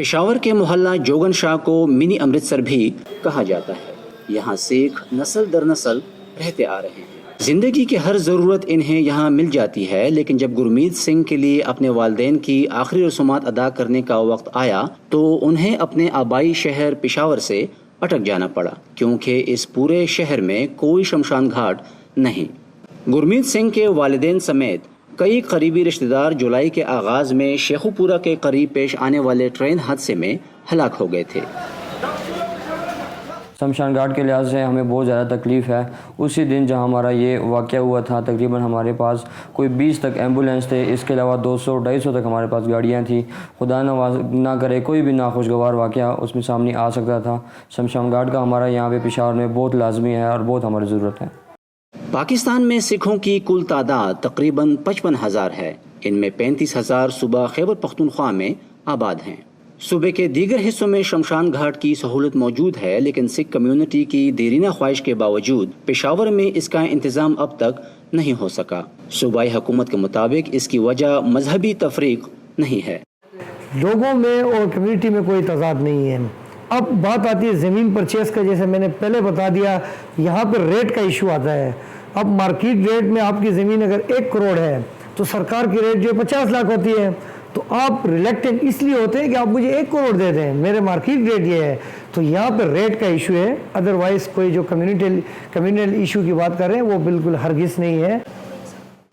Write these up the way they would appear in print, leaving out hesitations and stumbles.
پشاور کے محلہ جوگن شاہ کو منی امرتسر بھی کہا جاتا ہے۔ یہاں سکھ نسل در نسل رہتے آ رہے ہیں۔ زندگی کی ہر ضرورت انہیں یہاں مل جاتی ہے، لیکن جب گرمیت سنگھ کے لیے اپنے والدین کی آخری رسومات ادا کرنے کا وقت آیا تو انہیں اپنے آبائی شہر پشاور سے اٹک جانا پڑا، کیونکہ اس پورے شہر میں کوئی شمشان گھاٹ نہیں۔ گرمیت سنگھ کے والدین سمیت کئی قریبی رشتہ دار جولائی کے آغاز میں شیخو پورہ کے قریب پیش آنے والے ٹرین حادثے میں ہلاک ہو گئے تھے۔ شمشان گھاٹ کے لحاظ سے ہمیں بہت زیادہ تکلیف ہے۔ اسی دن جہاں ہمارا یہ واقعہ ہوا تھا تقریباً ہمارے پاس کوئی 20 تک ایمبولینس تھے، اس کے علاوہ 200-250 تک ہمارے پاس گاڑیاں تھیں۔ خدا نہ کرے کوئی بھی ناخوشگوار واقعہ اس میں سامنے آ سکتا تھا۔ شمشان گھاٹ کا ہمارا یہاں پہ پشاور میں بہت لازمی ہے اور بہت ہماری ضرورت ہے۔ پاکستان میں سکھوں کی کل تعداد تقریباً 55,000 ہے۔ ان میں 35,000 صوبہ خیبر پختونخوا میں آباد ہیں۔ صوبے کے دیگر حصوں میں شمشان گھاٹ کی سہولت موجود ہے، لیکن سکھ کمیونٹی کی دیرینہ خواہش کے باوجود پشاور میں اس کا انتظام اب تک نہیں ہو سکا۔ صوبائی حکومت کے مطابق اس کی وجہ مذہبی تفریق نہیں ہے۔ لوگوں میں اور کمیونٹی میں کوئی تضاد نہیں ہے۔ اب بات آتی ہے زمین پرچیز کا، جیسے میں نے پہلے بتا دیا، یہاں پہ ریٹ کا ایشو آتا ہے۔ اب مارکیٹ ریٹ میں آپ کی زمین اگر 1 کروڑ ہے تو سرکار کی ریٹ جو 50 لاکھ ہوتی ہے، تو آپ ریلیکٹنٹ اس لیے ہوتے ہیں کہ آپ مجھے 1 کروڑ دے دیں، میرے مارکیٹ ریٹ یہ ہے۔ تو یہاں پہ ریٹ کا ایشو ہے، ادروائز کوئی جو کمیونل ایشو کی بات کر رہے ہیں وہ بالکل ہرگز نہیں ہے۔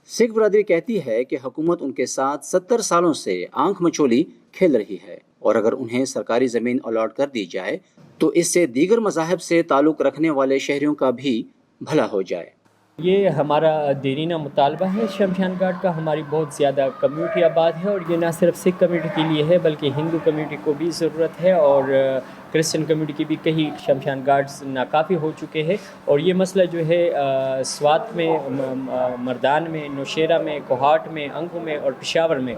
سکھ برادری کہتی ہے کہ حکومت ان کے ساتھ 70 سالوں سے آنکھ مچولی کھیل رہی ہے، اور اگر انہیں سرکاری زمین الاٹ کر دی جائے تو اس سے دیگر مذاہب سے تعلق رکھنے والے شہریوں کا بھی بھلا ہو جائے۔ یہ ہمارا دیرینہ مطالبہ ہے شمشان گھاٹ کا۔ ہماری بہت زیادہ کمیونٹی آباد ہے، اور یہ نہ صرف سکھ کمیونٹی کے لیے ہے بلکہ ہندو کمیونٹی کو بھی ضرورت ہے، اور کرسچن کمیونٹی کی بھی کئی شمشان گھاٹس ناکافی ہو چکے ہیں۔ اور یہ مسئلہ جو ہے سوات میں، مردان میں، نوشیرہ میں، کوہاٹ میں، انگو میں اور پشاور میں۔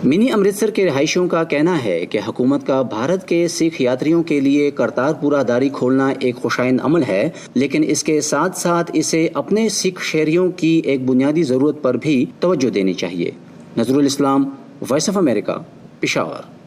منی امرتسر کے رہائشیوں کا کہنا ہے کہ حکومت کا بھارت کے سکھ یاتریوں کے لیے کرتارپور داری کھولنا ایک خوشائند عمل ہے، لیکن اس کے ساتھ ساتھ اسے اپنے سکھ شہریوں کی ایک بنیادی ضرورت پر بھی توجہ دینی چاہیے۔ نظر الاسلام، وائس آف امریکہ، پشاور۔